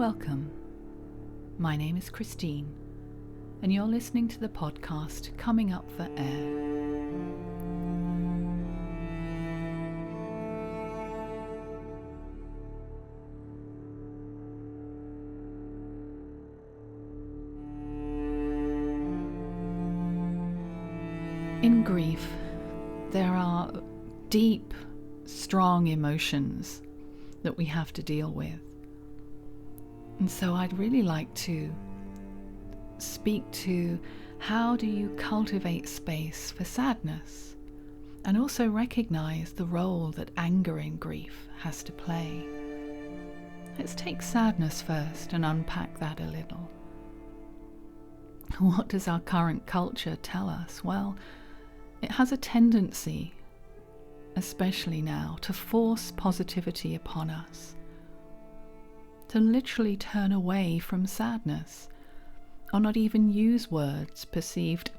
Welcome. My name is Christine, and you're listening to the podcast Coming Up for Air. In grief, there are deep, strong emotions that we have to deal with. And so I'd really like to speak to how do you cultivate space for sadness, and also recognize the role that anger in grief has to play. Let's take sadness first and unpack that a little. What does our current culture tell us? Well, it has a tendency, especially now, to force positivity upon us, to literally turn away from sadness, or not even use words perceived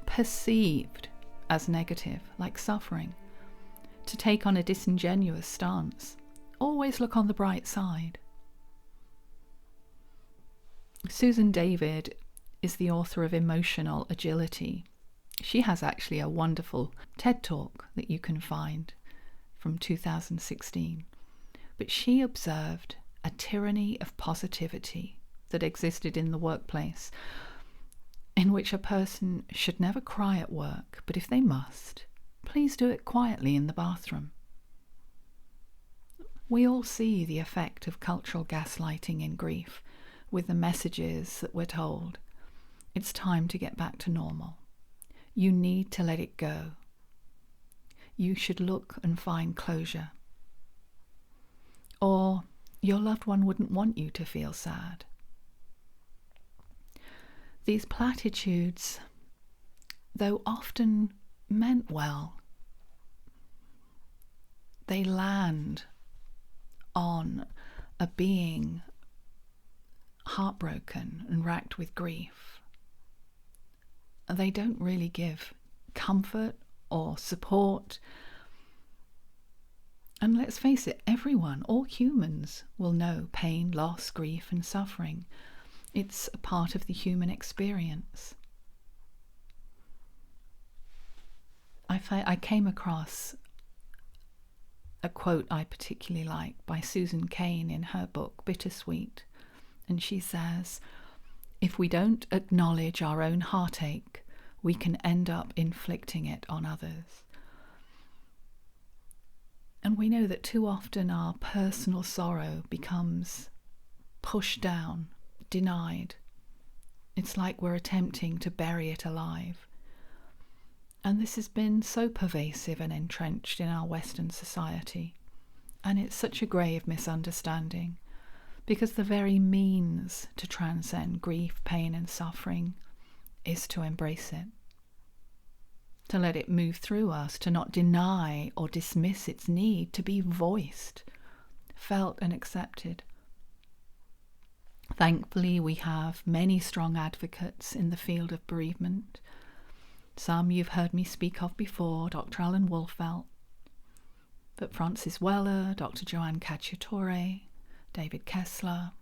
as negative, like suffering, to take on a disingenuous stance. Always look on the bright side. Susan David is the author of Emotional Agility. She has actually a wonderful TED Talk that you can find from 2016. But she observed a tyranny of positivity that existed in the workplace, in which a person should never cry at work, but if they must, please do it quietly in the bathroom. We all see the effect of cultural gaslighting in grief, with the messages that we're told. It's time to get back to normal. You need to let it go. You should look and find closure. Or your loved one wouldn't want you to feel sad. These platitudes, though often meant well, they land on a being heartbroken and racked with grief. They don't really give comfort or support. And let's face it, everyone, all humans, will know pain, loss, grief, and suffering. It's a part of the human experience. I came across a quote I particularly like by Susan Cain in her book, Bittersweet. And she says, "If we don't acknowledge our own heartache, we can end up inflicting it on others." And we know that too often our personal sorrow becomes pushed down, denied. It's like we're attempting to bury it alive. And this has been so pervasive and entrenched in our Western society. And it's such a grave misunderstanding, because the very means to transcend grief, pain, and suffering is to embrace it, to let it move through us, to not deny or dismiss its need to be voiced, felt, and accepted. Thankfully, we have many strong advocates in the field of bereavement. Some you've heard me speak of before, Dr. Alan Wolfelt, but Francis Weller, Dr. Joanne Cacciatore, David Kessler,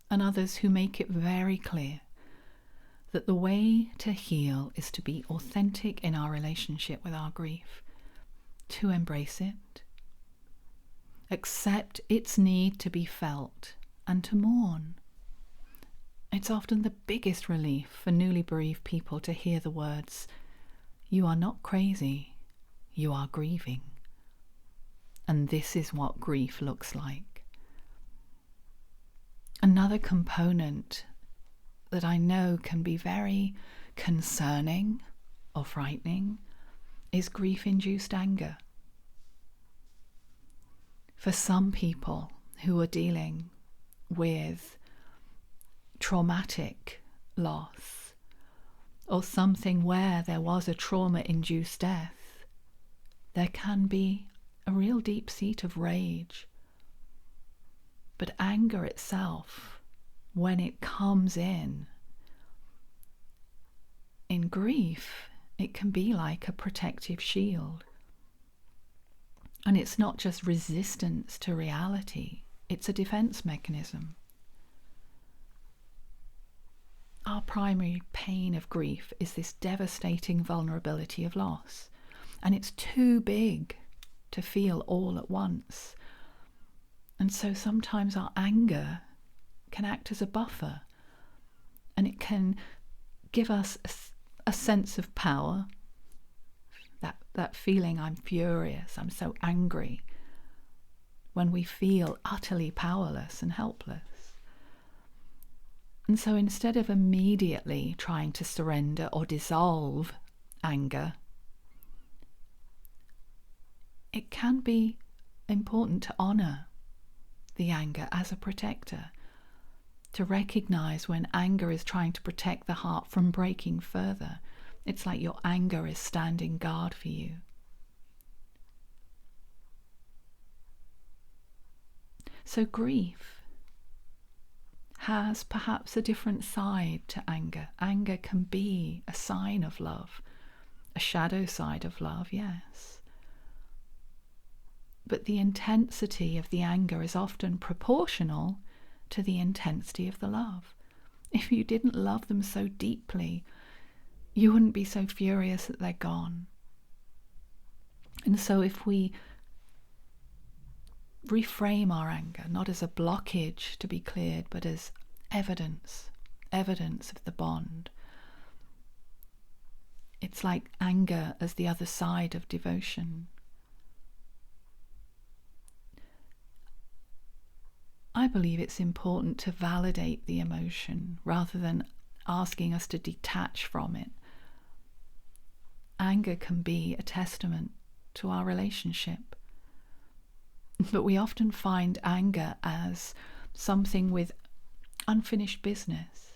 and others who make it very clear that the way to heal is to be authentic in our relationship with our grief, to embrace it, accept its need to be felt, and to mourn. It's often the biggest relief for newly bereaved people to hear the words, "You are not crazy, you are grieving." And this is what grief looks like. Another component that I know can be very concerning or frightening is grief-induced anger. For some people who are dealing with traumatic loss, or something where there was a trauma-induced death, there can be a real deep seat of rage. But anger itself, when it comes in grief, it can be like a protective shield. And it's not just resistance to reality, it's a defense mechanism. our primary pain of grief is this devastating vulnerability of loss. And it's too big to feel all at once. And so sometimes our anger can act as a buffer, and it can give us a sense of power, that feeling, I'm furious, I'm so angry, when we feel utterly powerless and helpless. And so instead of immediately trying to surrender or dissolve anger, it can be important to honor the anger as a protector, to recognize when anger is trying to protect the heart from breaking further. It's like your anger is standing guard for you. So grief has perhaps a different side to anger. Anger can be a sign of love, a shadow side of love, yes. But the intensity of the anger is often proportional to the intensity of the love. If you didn't love them so deeply, you wouldn't be so furious that they're gone. And so if we reframe our anger, not as a blockage to be cleared, but as evidence of the bond. It's like anger as the other side of devotion. I believe it's important to validate the emotion rather than asking us to detach from it. Anger can be a testament to our relationship. But we often find anger as something with unfinished business.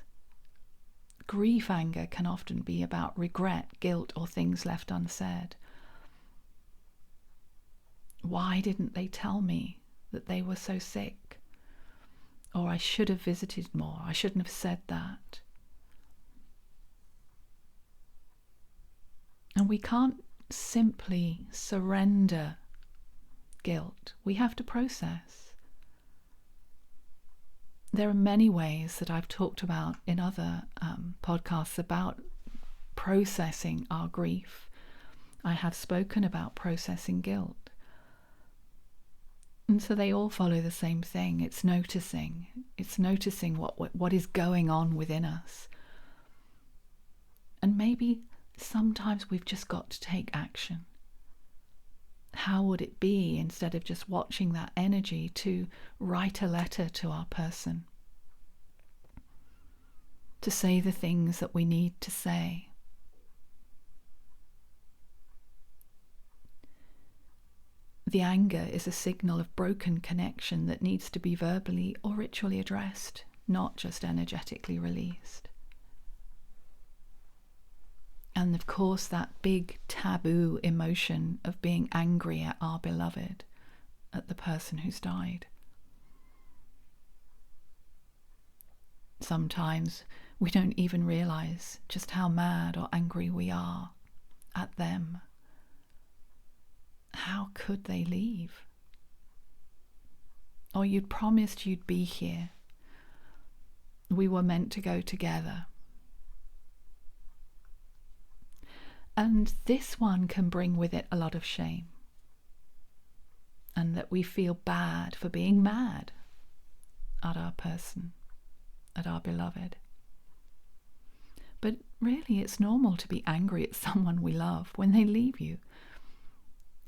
Grief anger can often be about regret, guilt, or things left unsaid. Why didn't they tell me that they were so sick? Or I should have visited more. I shouldn't have said that. And we can't simply surrender guilt. We have to process. There are many ways that I've talked about in other podcasts about processing our grief. I have spoken about processing guilt. And so they all follow the same thing. It's noticing. It's noticing what is going on within us. And maybe sometimes we've just got to take action. How would it be, instead of just watching that energy, to write a letter to our person? To say the things that we need to say. The anger is a signal of broken connection that needs to be verbally or ritually addressed, not just energetically released. And of course, that big taboo emotion of being angry at our beloved, at the person who's died. Sometimes we don't even realize just how mad or angry we are at them. How could they leave? Or you'd promised you'd be here. We were meant to go together. And this one can bring with it a lot of shame. And that we feel bad for being mad at our person, at our beloved. But really, it's normal to be angry at someone we love when they leave you.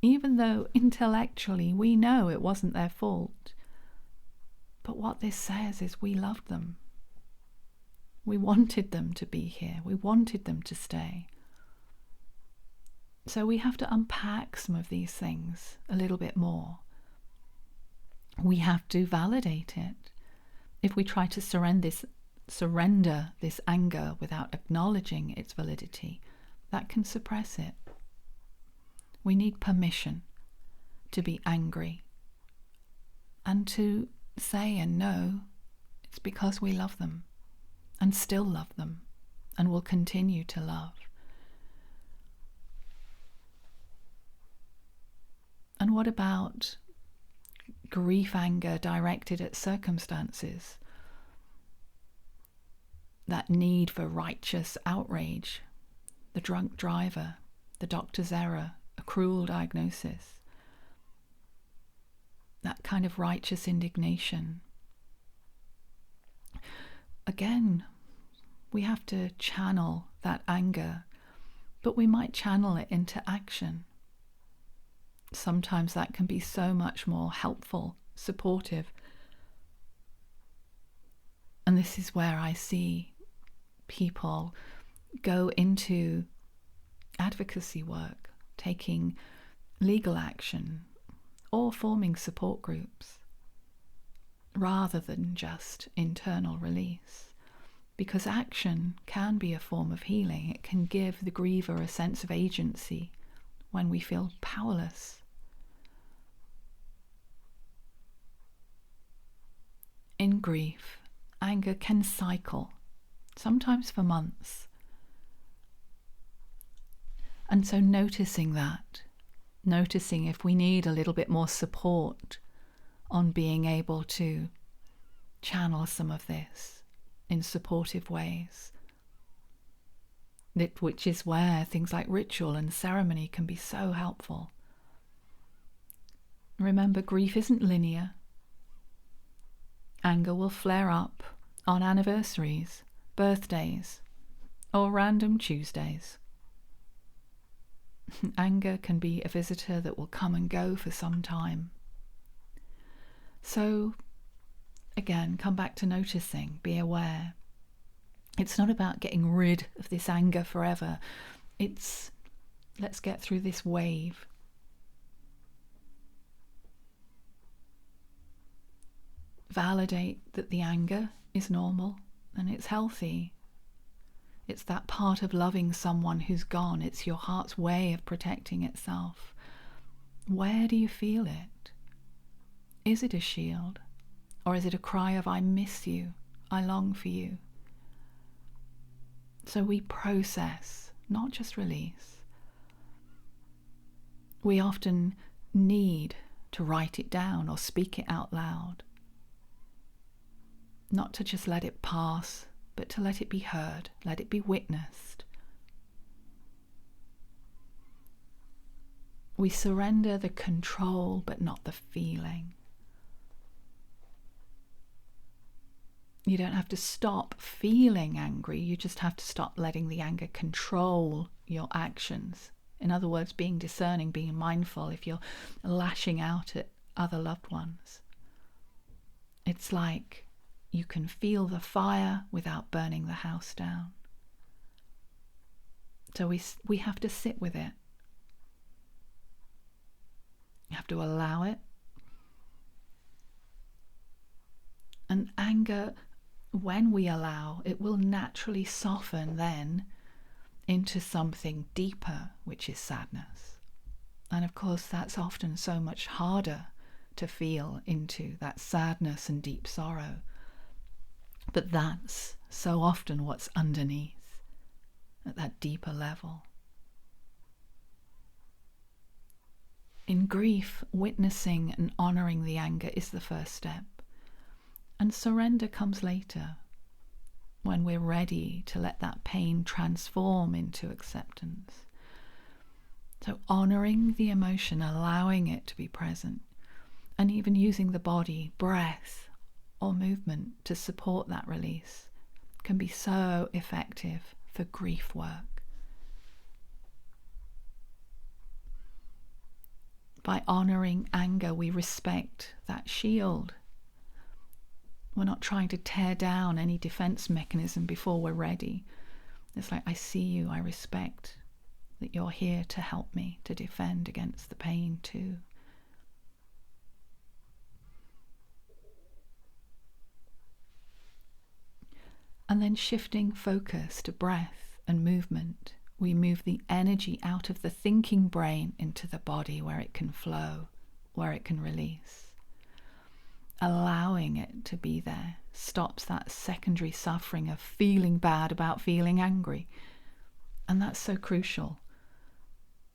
Even though intellectually we know it wasn't their fault. But what this says is we loved them. We wanted them to be here. We wanted them to stay. So we have to unpack some of these things a little bit more. We have to validate it. If we try to surrender this anger without acknowledging its validity, that can suppress it. We need permission to be angry and to say and know it's because we love them and still love them and will continue to love. And what about grief anger directed at circumstances? that need for righteous outrage, the drunk driver, the doctor's error, a cruel diagnosis, that kind of righteous indignation. Again, we have to channel that anger, but we might channel it into action. Sometimes that can be so much more helpful, supportive. And this is where I see people go into advocacy work, taking legal action, or forming support groups, rather than just internal release. Because action can be a form of healing. It can give the griever a sense of agency when we feel powerless. In grief, anger can cycle, sometimes for months. And so noticing that, noticing if we need a little bit more support on being able to channel some of this in supportive ways, which is where things like ritual and ceremony can be so helpful. Remember, grief isn't linear. Anger will flare up on anniversaries, birthdays, or random Tuesdays. Anger can be a visitor that will come and go for some time. So, again, come back to noticing, be aware. It's not about getting rid of this anger forever. It's, let's get through this wave. Validate that the anger is normal and it's healthy. It's that part of loving someone who's gone. It's your heart's way of protecting itself. Where do you feel it? Is it a shield? Or is it a cry of, I miss you, I long for you? So we process, not just release. We often need to write it down or speak it out loud. Not to just let it pass, but to let it be heard, let it be witnessed. We surrender the control, but not the feeling. You don't have to stop feeling angry, you just have to stop letting the anger control your actions. In other words, being discerning, being mindful if you're lashing out at other loved ones. It's like you can feel the fire without burning the house down. So we have to sit with it. You have to allow it. And anger, when we allow, it will naturally soften then into something deeper, which is sadness. And of course, that's often so much harder to feel into, that sadness and deep sorrow. But that's so often what's underneath, at that deeper level. In grief, witnessing and honouring the anger is the first step. And surrender comes later, when we're ready to let that pain transform into acceptance. So honouring the emotion, allowing it to be present, and even using the body, breath, or movement to support that release can be so effective for grief work. By honouring anger, we respect that shield. We're not trying to tear down any defense mechanism before we're ready. It's like, I see you, I respect that you're here to help me to defend against the pain too. And then shifting focus to breath and movement, we move the energy out of the thinking brain into the body where it can flow, where it can release. Allowing it to be there stops that secondary suffering of feeling bad about feeling angry. And that's so crucial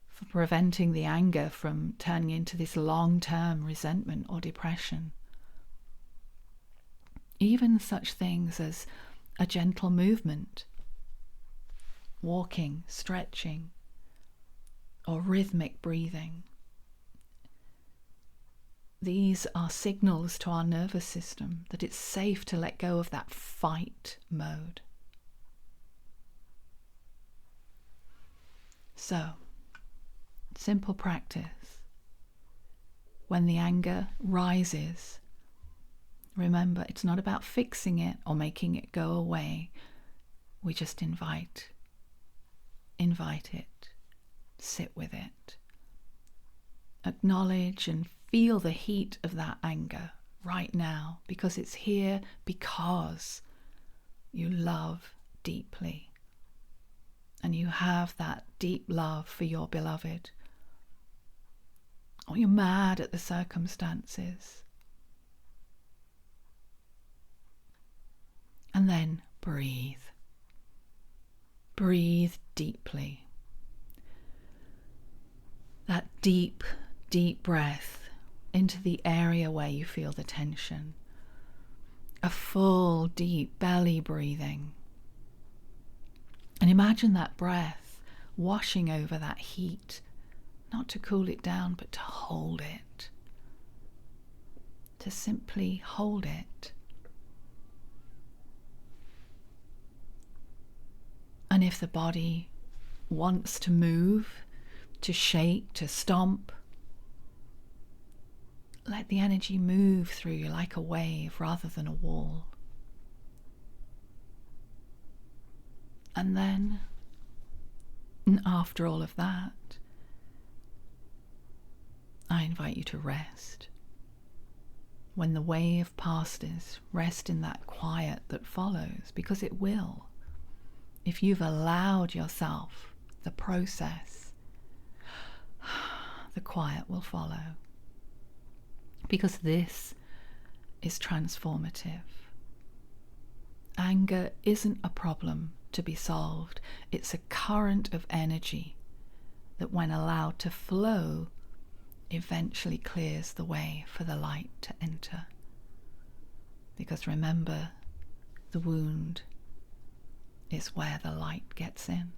for preventing the anger from turning into this long-term resentment or depression. Even such things as a gentle movement, walking, stretching, or rhythmic breathing. These are signals to our nervous system that it's safe to let go of that fight mode. So, simple practice. When the anger rises, remember, it's not about fixing it or making it go away. We just invite it, sit with it, acknowledge and feel the heat of that anger right now, because it's here because you love deeply and you have that deep love for your beloved, or you're mad at the circumstances. And then breathe. Breathe deeply. That deep, deep breath into the area where you feel the tension. A full, deep belly breathing. And imagine that breath washing over that heat, not to cool it down, but to hold it. To simply hold it. And if the body wants to move, to shake, to stomp, let the energy move through you like a wave rather than a wall. And then, after all of that, I invite you to rest. When the wave passes, rest in that quiet that follows, because it will. If you've allowed yourself the process, the quiet will follow. Because this is transformative. Anger isn't a problem to be solved. It's a current of energy that, when allowed to flow, eventually clears the way for the light to enter. Because remember, the wound is where the light gets in.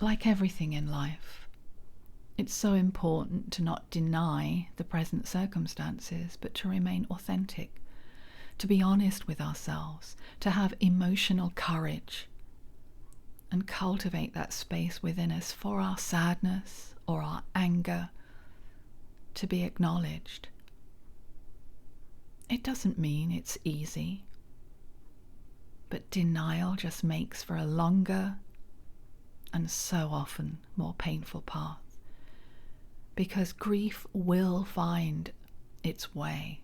Like everything in life, it's so important to not deny the present circumstances, but to remain authentic, to be honest with ourselves, to have emotional courage, and cultivate that space within us for our sadness or our anger to be acknowledged. It doesn't mean it's easy, but denial just makes for a longer and so often more painful path. Because grief will find its way.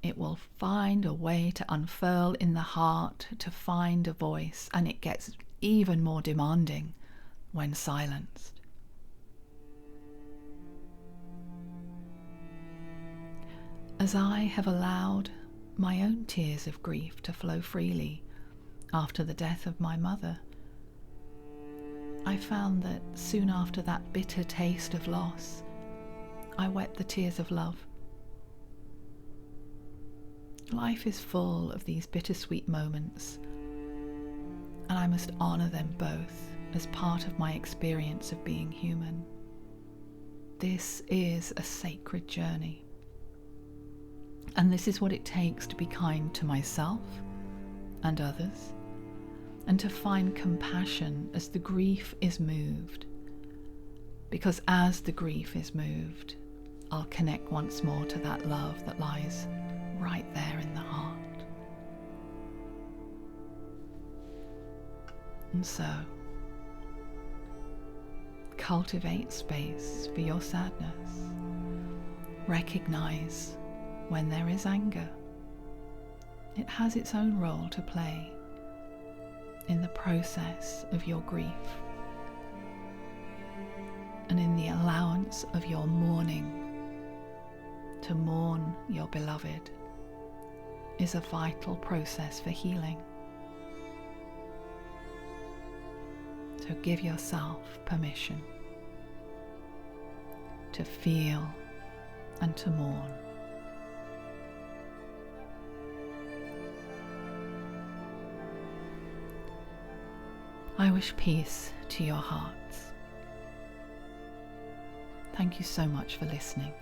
It will find a way to unfurl in the heart, to find a voice, and it gets even more demanding when silenced. As I have allowed my own tears of grief to flow freely after the death of my mother, I found that soon after that bitter taste of loss, I wept the tears of love. Life is full of these bittersweet moments, and I must honor them both as part of my experience of being human. This is a sacred journey, and this is what it takes to be kind to myself and others, and to find compassion as the grief is moved. Because as the grief is moved, I'll connect once more to that love that lies right there in the heart. And so, cultivate space for your sadness. Recognize when there is anger. It has its own role to play in the process of your grief and in the allowance of your mourning. To mourn your beloved is a vital process for healing. So give yourself permission to feel and to mourn I wish peace to your hearts. Thank you so much for listening.